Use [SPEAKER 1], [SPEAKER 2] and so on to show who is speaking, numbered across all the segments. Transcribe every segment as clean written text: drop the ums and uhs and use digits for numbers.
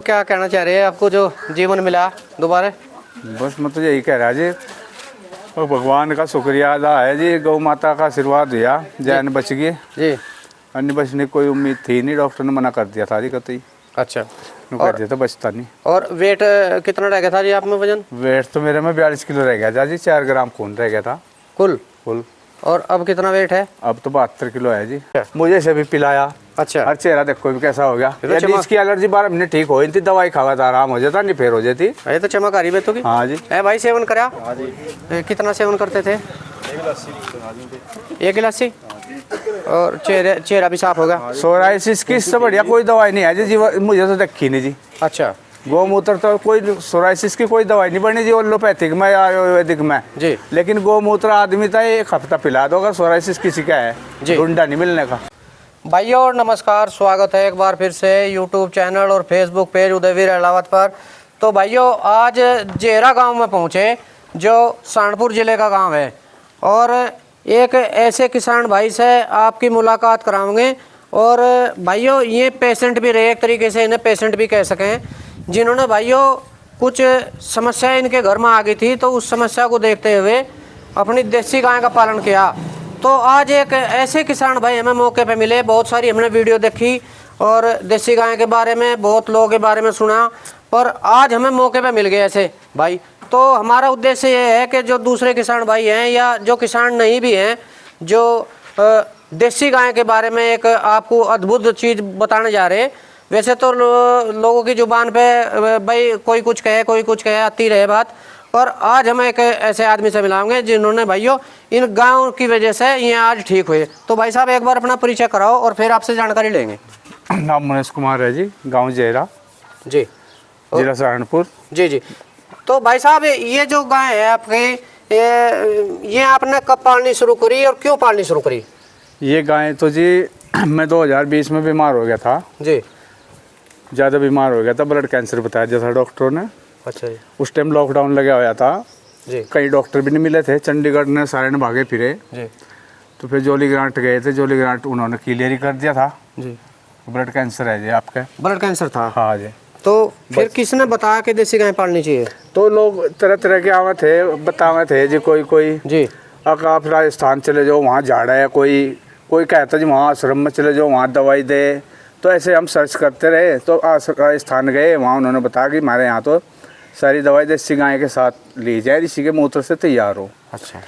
[SPEAKER 1] क्या कहना चाह रहे हैं आपको जो जीवन मिला दोबारा?
[SPEAKER 2] बस मैं तो यही कह रहा जी, और भगवान का शुक्रिया अदा है जी, गौ माता का आशीर्वाद दिया, जान बच गई
[SPEAKER 1] जी।
[SPEAKER 2] अन्य बचने की कोई उम्मीद थी नहीं, डॉक्टर ने मना कर दिया था जी कतई।
[SPEAKER 1] अच्छा।
[SPEAKER 2] कर दिया तो बचता नहीं।
[SPEAKER 1] और वेट कितना रह गया था जी आप में वजन?
[SPEAKER 2] वेट तो मेरे में 42 किलो रह गया था जी, 4 ग्राम खून रह गया था
[SPEAKER 1] कुल। और अब कितना वेट है?
[SPEAKER 2] अब तो 72 किलो है जी। मुझे से भी पिलाया।
[SPEAKER 1] अच्छा।
[SPEAKER 2] हर चेहरा देखो भी कैसा हो गया।
[SPEAKER 1] तो
[SPEAKER 2] इसकी एलर्जी 12 महीने ठीक हो थी, दवाई खावा था आराम हो जाता, नहीं फिर हो जाती।
[SPEAKER 1] ये तो चमक आ रही है तो की।
[SPEAKER 2] हाँ जी।
[SPEAKER 1] है भाई, सेवन करा?
[SPEAKER 2] हाँ जी।
[SPEAKER 1] कितना सेवन करते थे? 1 गिलासी। और चेहरा भी साफ होगा?
[SPEAKER 2] सोराइसिस की इससे बढ़िया कोई दवाई नहीं है जी, मुझे तो देखी नहीं जी।
[SPEAKER 1] अच्छा।
[SPEAKER 2] गौमूत्र तो कोई सोराइसिस की कोई दवाई नहीं बनी जी, एलोपैथिक में या आयुर्वेदिक में
[SPEAKER 1] जी। लेकिन
[SPEAKER 2] गौमूत्र आदमी तो 1 हफ्ता पिला दो, अगर सोराइसिस किसी का है ढूंढा नहीं मिलने का।
[SPEAKER 1] भाइयों और नमस्कार, स्वागत है एक बार फिर से यूट्यूब चैनल और फेसबुक पेज उदयवीर अहलावत पर। तो भाइयों आज जेहरा गांव में पहुंचे, जो सहारनपुर ज़िले का गांव है, और एक ऐसे किसान भाई से आपकी मुलाकात कराएंगे। और भाइयों ये पेशेंट भी रहे, एक तरीके से इन्हें पेशेंट भी कह सकें, जिन्होंने भाइयों कुछ समस्या इनके घर में आ गई थी, तो उस समस्या को देखते हुए अपनी देसी गाय का पालन किया। तो आज एक ऐसे किसान भाई हमें मौके पे मिले, बहुत सारी हमने वीडियो देखी और देसी गाय के बारे में बहुत लोगों के बारे में सुना, पर आज हमें मौके पे मिल गए ऐसे भाई। तो हमारा उद्देश्य ये है कि जो दूसरे किसान भाई हैं या जो किसान नहीं भी हैं, जो देसी गाय के बारे में एक आपको अद्भुत चीज़ बताने जा रहे हैं। वैसे तो लोगों की ज़ुबान पे भाई कोई कुछ कहे कोई कुछ कहे, आती रहे बात, और आज हम एक ऐसे आदमी से मिलाएंगे जिन्होंने भाइयों इन गाँव की वजह से ये आज ठीक हुए। तो भाई साहब एक बार अपना परिचय कराओ और फिर आपसे जानकारी लेंगे।
[SPEAKER 2] नाम मनीष कुमार है जी, गांव जेहरा
[SPEAKER 1] जी,
[SPEAKER 2] जिला सहारनपुर।
[SPEAKER 1] जी जी। तो भाई साहब ये जो गाय है आपकी, ये आपने कब पालनी शुरू करी और क्यों पालनी शुरू करी?
[SPEAKER 2] ये गाय तो जी मैं 2020 में बीमार हो गया था
[SPEAKER 1] जी।
[SPEAKER 2] ज़्यादा बीमार हो गया था, ब्लड कैंसर बताया जैसा डॉक्टरों ने।
[SPEAKER 1] अच्छा जी।
[SPEAKER 2] उस टाइम लॉकडाउन लगा हुआ था
[SPEAKER 1] जी।
[SPEAKER 2] कई डॉक्टर भी नहीं मिले थे, चंडीगढ़ ने सारे ने भागे फिरे
[SPEAKER 1] जी।
[SPEAKER 2] तो फिर जोली ग्रांट गए थे, जोली ग्रांट उन्होंने क्लियर ही कर दिया था
[SPEAKER 1] जी।
[SPEAKER 2] ब्लड कैंसर है जी आपका।
[SPEAKER 1] ब्लड कैंसर था?
[SPEAKER 2] हाँ जी।
[SPEAKER 1] तो फिर किसने बताया कि देसी गाय पालनी चाहिए?
[SPEAKER 2] तो लोग तरह तरह के आवे थे, बतावे थे जी। कोई
[SPEAKER 1] जी।
[SPEAKER 2] अगर आप राजस्थान चले जाओ वहाँ झाड़ा है, कोई कहता जी वहाँ आश्रम में चले जाओ वहाँ दवाई दे। तो ऐसे हम सर्च करते रहे, तो राजस्थान गए, वहाँ उन्होंने बताया कि हमारे यहाँ तो सारी दवाई देसी गाय के साथ ली जाए, इसी के मूत्र से तैयार हो।
[SPEAKER 1] अच्छा।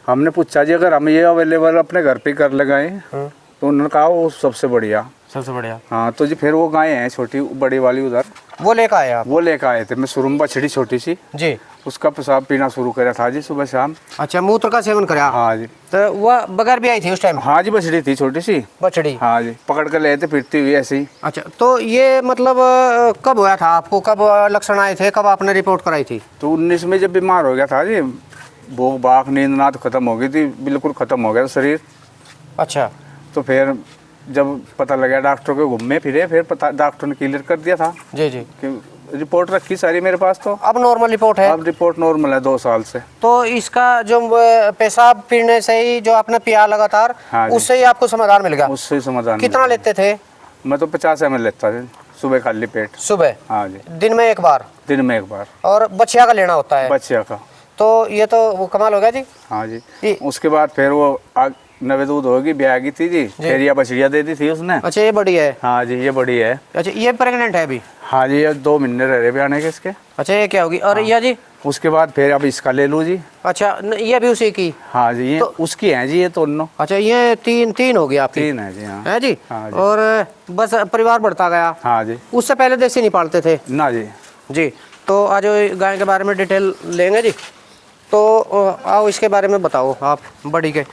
[SPEAKER 2] हमने पूछा जी अगर हम ये अवेलेबल अपने घर पे कर लगाएं, तो उन्होंने कहा वो सबसे बढ़िया।
[SPEAKER 1] सबसे बढ़िया।
[SPEAKER 2] हाँ, तो जी फिर वो गाय हैं छोटी बड़ी वाली उधर,
[SPEAKER 1] वो लेकर आए आप? वो
[SPEAKER 2] लेकर आए थे। मैं शुरू में बछड़ी छोटी सी
[SPEAKER 1] जी,
[SPEAKER 2] उसका पेशाब पीना शुरू करा था जी सुबह शाम।
[SPEAKER 1] अच्छा, मूत्र का सेवन करा?
[SPEAKER 2] हाँ जी।
[SPEAKER 1] तो वह बगैर भी आई थी उस टाइम?
[SPEAKER 2] हाँ जी, बछड़ी थी छोटी सी
[SPEAKER 1] बछड़ी।
[SPEAKER 2] हाँ जी, पकड़ कर ले थे फिरती हुई ऐसी।
[SPEAKER 1] अच्छा, तो ये मतलब कब हुआ था आपको, कब लक्षण आए थे, कब आपने रिपोर्ट कराई थी?
[SPEAKER 2] तो 19 में जब बीमार हो गया था जी, भूख भाग नींद नाद खत्म हो गई थी, बिल्कुल खत्म हो गया था शरीर।
[SPEAKER 1] अच्छा।
[SPEAKER 2] तो फिर जब पता लगा डॉक्टर के घूमे फिरे, फिर पता डॉक्टर ने क्लियर कर दिया था।
[SPEAKER 1] जी जी।
[SPEAKER 2] कि रिपोर्ट रखी सारी मेरे पास, तो
[SPEAKER 1] अब नॉर्मल रिपोर्ट है?
[SPEAKER 2] अब रिपोर्ट नॉर्मल है 2 साल से।
[SPEAKER 1] तो इसका जो पेशाब पीने से ही जो आपने पिया लगातार,
[SPEAKER 2] हाँ,
[SPEAKER 1] उससे ही आपको समाधान मिल गया?
[SPEAKER 2] उससे समाधान।
[SPEAKER 1] कितना लेते थे?
[SPEAKER 2] मैं तो 50 ml लेता था सुबह खाली पेट।
[SPEAKER 1] सुबह? हाँ जी। दिन में एक बार? दिन में एक बार। और बछिया का लेना होता है? बछिया का। तो ये तो वो कमाल हो गया जी।
[SPEAKER 2] हाँ जी। उसके बाद फिर वो नवे दूध होगी, ब्याह की थी जी, फिर ये बछड़िया दे दी थी उसने। अच्छा, ये बड़ी है? हाँ जी, ये बड़ी है। अच्छा, ये प्रेग्नेंट है अभी? हाँ जी, ये 2 महीने रह रहे ब्याने के इसके। अच्छा, ये क्या होगी? और ये जी उसके बाद फिर अब इसका ले लूँ जी। अच्छा, ये भी उसी की? हाँ जी, ये तो उसकी है जी, ये दोनों। अच्छा, ये तीन हो गई आपकी? 3 है जी। हाँ है जी। हाँ जी। और बस परिवार बढ़ता गया? हाँ जी। उससे पहले देसी नहीं पालते थे? ना जी। जी। तो आज गाय के बारे में डिटेल लेंगे जी। तो आओ इसके बारे में बताओ आप, बड़ी के।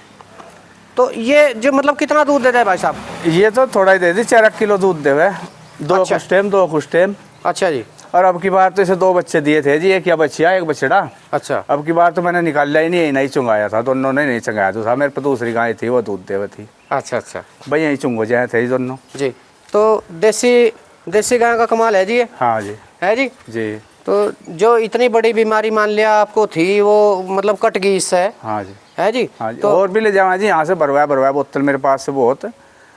[SPEAKER 2] तो ये जो मतलब कितना दूध देता है भाई साहब? ये तो थोड़ा ही दे दी, 4 किलो दूध दे है। 2 कुछ टाइम। अच्छा जी। और अब की बार तो इसे 2 बच्चे दिए थे जी, एक या बच्चिया एक बछड़ा। अच्छा। अब की बार तो मैंने निकाला ही नहीं चुंगाया था, दोनों ने नहीं चुंगाया था। मेरे पे दूसरी गाय थी, वो दूध दे थी। अच्छा अच्छा। भाई यही चुंगो जाए थे दोनों जी। तो देसी गाय का कमाल है जी ये? हाँ जी। है जी। जी। तो जो इतनी बड़ी बीमारी मान लिया आपको थी, वो मतलब कट गई इससे? हाँ जी। है जी। हाँ जी। तो और भी ले जावा जी, यहाँ से भरवाया बोतल मेरे पास से बहुत,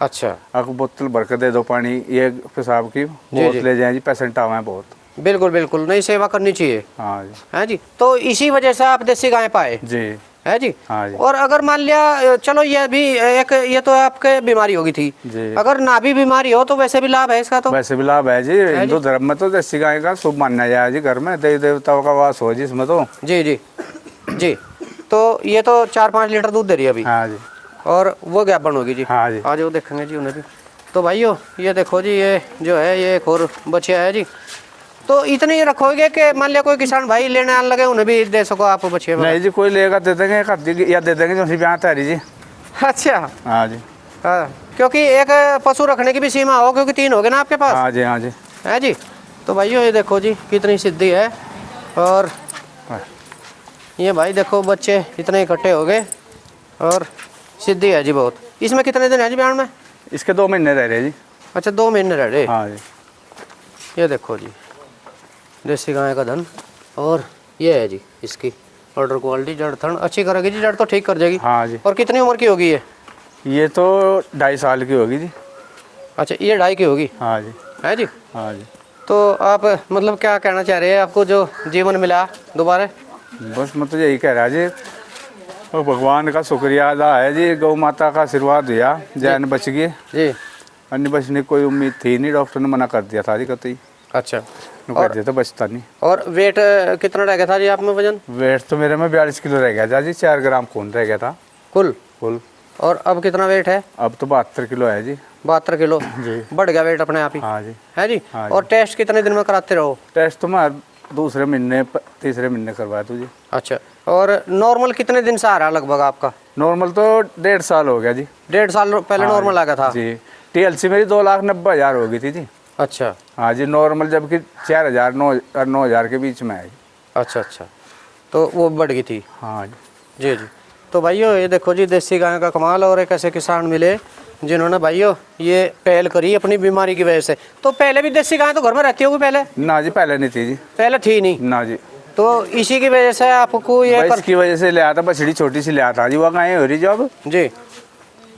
[SPEAKER 2] अच्छा, आपको बोतल भर कर दे दो पानी, ये पेशाब की बहुत ले जाए जी, पेशेंट आवे हैं बहुत। बिल्कुल बिल्कुल, नहीं सेवा करनी चाहिए। हाँ जी, हाँ जी। तो इसी वजह से आप देसी गाय पाए जी, है जी। हाँ जी। और अगर मान लिया चलो ये भी एक, ये तो आपके बीमारी होगी थी जी, अगर ना भी बीमारी हो तो वैसे भी लाभ है इसका? तो वैसे भी लाभ है जी, हिंदू धर्म में तो देसी गाय का शुभ माना जाए जी, घर में देवी देवताओं का वास हो जी इसमें तो। जी जी जी। तो ये तो 4-5 लीटर दूध दे रही है अभी। हाँ जी। और वो ज्ञापन होगी जी। हाँ जी, आज वो देखेंगे जी उन्हें भी। तो भाइयों ये देखो जी, ये जो है ये एक और बच्चा है जी। तो इतने ही रखोगे कि मान लिया कोई किसान भाई लेने आने लगे उन्हें भी दे सको आप बच्चे? नहीं जी, कोई लेगा दे देंगे, या दे देंगे जो ब्याह तैयारी जी। अच्छा, हाँ जी। हाँ, क्योंकि एक पशु रखने की भी सीमा हो, क्योंकि 3 हो गए ना आपके पास। हाँ जी, हाँ जी, है जी। तो भाइयों ये देखो जी कितनी सिद्धि है। और ये भाई देखो बच्चे इतने इकट्ठे हो गए और सिद्धि है जी बहुत। इसमें कितने दिन है जी ब्याह में? इसके 2 महीने रह रहे जी। अच्छा, 2 महीने रह रहे। हाँ जी। ये देखो जी देसी गाय का धन। और ये है जी इसकी ऑर्डर क्वालिटी, जड़ थन अच्छी करेगी जी, जड़ तो ठीक कर देगी। हाँ जी। और कितनी उम्र की होगी ये तो 2.5 साल की होगी जी। अच्छा, ये 2.5 की होगी। हाँ जी, है जी। हाँ जी। तो आप मतलब क्या कहना चाह रहे हैं, आपको जो जीवन मिला दोबारा? बस मैं तो यही कह रहा जी, और भगवान का शुक्रिया अदा है जी, गौ माता का आशीर्वाद दिया, जान बच गई जी। अन्य बचने कोई उम्मीद थी नहीं, डॉक्टर ने मना कर दिया था जी कतई। अच्छा, और तो बचता नहीं। और वेट कितना रह गया था जी आप में वजन? वेट तो मेरे में 42 किलो रह गया जी, 4 ग्राम खून रह गया था कुल। और अब कितना वेट है? अब तो 72 किलो है जी। 72 किलो जी, बढ़ गया वेट अपने आप ही। हाँ जी, है जी। हाँ जी। और टेस्ट कितने दिन में कराते रहो? टेस्ट तो मैं दूसरे महीने तीसरे महीने करवाया तुझे। अच्छा, और नॉर्मल कितने दिन से आ रहा लगभग आपका? नॉर्मल तो 1.5 साल हो गया जी। 1.5 साल पहले नॉर्मल आ गया था जी। TLC मेरी 2,90,000 हो गई थी जी। अच्छा, हाँ जी। नॉर्मल जबकि 4,000 9,000 के बीच में है। अच्छा अच्छा, तो वो बढ़ गई थी। हाँ जी जी जी। तो भाइयों ये देखो जी देसी गाय का कमाल। और एक ऐसे किसान मिले जिन्होंने भाइयों ये पहल करी अपनी बीमारी की वजह से। तो पहले भी देसी गाय तो घर में रहती होगी पहले? ना जी, पहले नहीं थी जी। पहले थी नहीं ना जी। तो इसी की वजह से आपको ये इसकी वजह से ले आता, बछड़ी छोटी सी ले आता जी, वो गाय हो रही जब जी,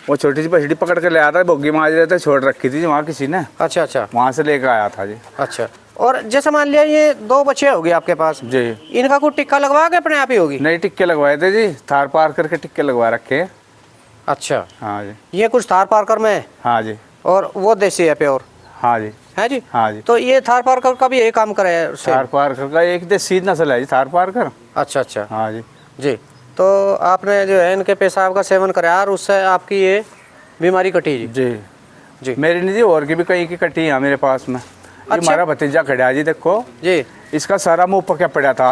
[SPEAKER 2] वो छोटी सी बछड़ी पकड़ के ले आता, बोगी मार रहे थे, छोड़ रखी थी वहाँ किसी ने। अच्छा अच्छा, वहाँ से लेकर आया था जी। अच्छा, और जैसे मान लिया ये 2 बच्चे हो गए आपके पास जी, इनका कोई टिक्का लगवा के अपने आप ही होगी? नहीं, टिक्के लगवाए थे जी, थार पार करके टिक्के लगवा रखे। अच्छा, हाँ जी। ये कुछ थार पारकर में? हाँ जी। और वो देसी है प्योर? हाँ जी, है जी। हाँ जी। तो ये थार पारकर का भी यही काम करे है? थार पारकर का एक देसी नस्ल है जी, थार पारकर। अच्छा अच्छा, हाँ जी जी। तो आपने जो है इनके पेशाब का सेवन करा और उससे आपकी ये बीमारी कटी जी? जी जी। मेरी नहीं जी, और की भी कई की कटी है मेरे पास में। अच्छा? हमारा भतीजा खड़ा जी, देखो जी, इसका सारा मुंह पका पड़ा था।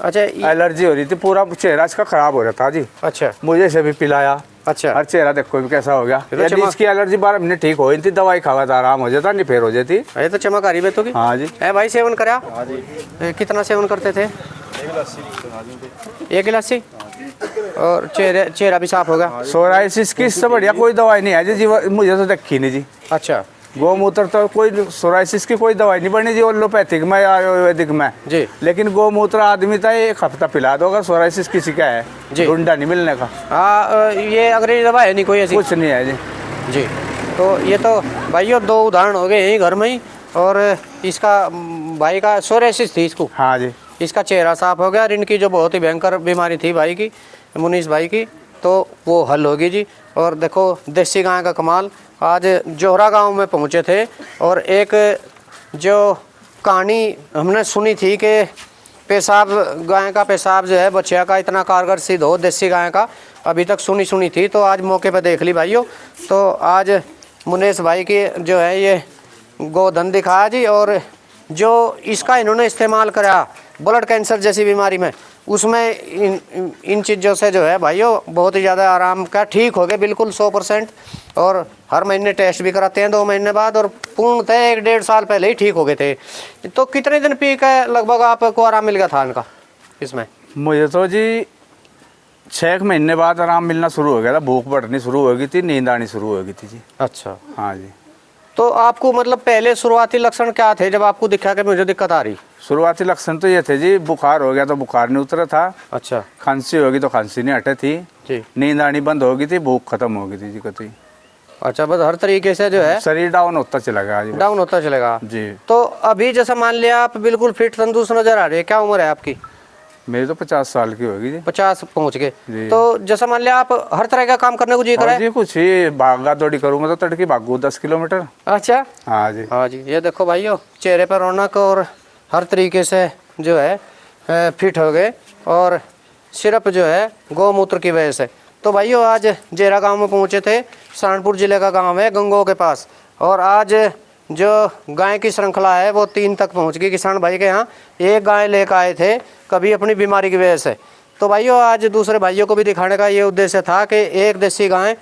[SPEAKER 2] अच्छा, एलर्जी हो रही थी, पूरा चेहरा इसका खराब हो रहा था जी। अच्छा, मुझे से भी पिलाया। अच्छा, हर चेहरा देखो कैसा हो गया। यदि इसकी एलर्जी 12 महीने ठीक हो थी, दवाई खावा था आराम हो जाता, नहीं फिर हो जाती। ये तो चमक आ रही है तो की। हाँ जी। है भाई, सेवन करा? हाँ जी। कितना सेवन करते थे? 1 गिलासी। और चेहरा भी साफ होगा? सोराइसिस की इससे बढ़िया कोई दवाई नहीं है जी, मुझे तो देखी नहीं जी। अच्छा, गौमूत्र तो कोई सोराइसिस की कोई दवाई नहीं बनी जी, एलोपैथिक में या आयुर्वेदिक में जी। लेकिन गौमूत्र आदमी था 1 हफ्ता पिला दो, अगर सोराइसिस किसी का है जी, ढूंढा नहीं मिलने का। हाँ, ये अंग्रेजी दवा है नहीं कोई ऐसी? कुछ नहीं है जी जी। तो ये तो भाइयों 2 उदाहरण हो गए यहीं घर में ही। और इसका भाई का सोराइसिस थी इसको? हाँ जी। इसका चेहरा साफ हो गया और इनकी जो बहुत ही भयंकर बीमारी थी भाई की, मुनीस भाई की, तो वो हल होगी जी। और देखो देसी गाय का कमाल। आज जोहरा गांव में पहुंचे थे और एक जो कहानी हमने सुनी थी कि पेशाब, गाय का पेशाब जो है बच्चा का इतना कारगर सिद्ध हो देसी गाय का, अभी तक सुनी थी, तो आज मौके पर देख ली भाइयों। तो आज मुनीस भाई की जो है ये गोधन दिखाया जी। और जो इसका इन्होंने इस्तेमाल करा ब्लड कैंसर जैसी बीमारी में, उसमें इन चीज़ों से जो है भाइयों बहुत ही ज़्यादा आराम का, ठीक हो गए बिल्कुल 100%। और हर महीने टेस्ट भी कराते हैं 2 महीने बाद, और पूर्णतः 1-1.5 साल पहले ही ठीक हो गए थे। तो कितने दिन पी के लगभग आपको आराम मिल गया था इनका इसमें? मुझे तो जी 6 महीने बाद आराम मिलना शुरू हो गया था, भूख बढ़नी शुरू हो गई थी, नींद आनी शुरू हो गई थी जी। अच्छा, हाँ जी। तो आपको मतलब पहले शुरुआती लक्षण क्या थे जब आपको दिखा कि मुझे दिक्कत आ रही? शुरुआती लक्षण तो ये थे जी, बुखार हो गया तो बुखार नहीं उतरा था। अच्छा, खांसी होगी तो खांसी नहीं हटे थी जी, नींद आनी बंद हो गई थी, भूख खत्म हो गई थी जी कतई।
[SPEAKER 1] अच्छा, बस हर तरीके से जो है
[SPEAKER 2] शरीर डाउन होता चला गया जी,
[SPEAKER 1] डाउन होता चलेगा
[SPEAKER 2] जी।
[SPEAKER 1] तो अभी जैसा मान लिया आप बिल्कुल फिट तंदुरुस्त नजर आ रहे हैं, क्या उम्र है आपकी?
[SPEAKER 2] मेरी तो 50 साल की होगी जी।
[SPEAKER 1] 50 पहुंच गए, तो जैसा मान लिया आप हर तरह का काम करने को जी करे?
[SPEAKER 2] जी कुछ ही भागा दौड़ी करूँ मैं तो तड़के भागू 10 किलोमीटर।
[SPEAKER 1] अच्छा,
[SPEAKER 2] हाँ जी,
[SPEAKER 1] हाँ जी। ये देखो भाइयों, चेहरे पर रौनक और हर तरीके से जो है फिट हो गए, और सिर्फ जो है गौमूत्र की वजह से। तो भाइयों आज जेरा गांव में पहुंचे थे, सहारनपुर ज़िले का गांव है गंगो के पास, और आज जो गाय की श्रृंखला है वो 3 तक पहुंच गई किसान भाई के यहाँ। एक गाय लेकर आए थे कभी अपनी बीमारी की वजह से, तो भाइयों आज दूसरे भाइयों को भी दिखाने का ये उद्देश्य था कि एक देसी गाय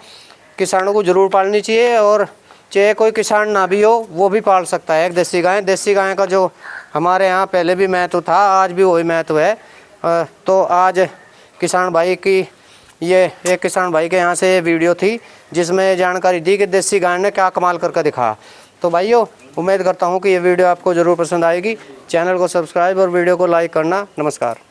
[SPEAKER 1] किसानों को ज़रूर पालनी चाहिए, और चाहे कोई किसान ना भी हो वो भी पाल सकता है एक देसी गाय। देसी गाय का जो हमारे यहाँ पहले भी महत्व था, आज भी वही महत्व है। तो आज किसान भाई की ये एक किसान भाई के यहाँ से ये वीडियो थी जिसमें जानकारी दी कि देसी गाय ने क्या कमाल करके दिखाया। तो भाइयों उम्मीद करता हूँ कि ये वीडियो आपको ज़रूर पसंद आएगी। चैनल को सब्सक्राइब और वीडियो को लाइक करना। नमस्कार।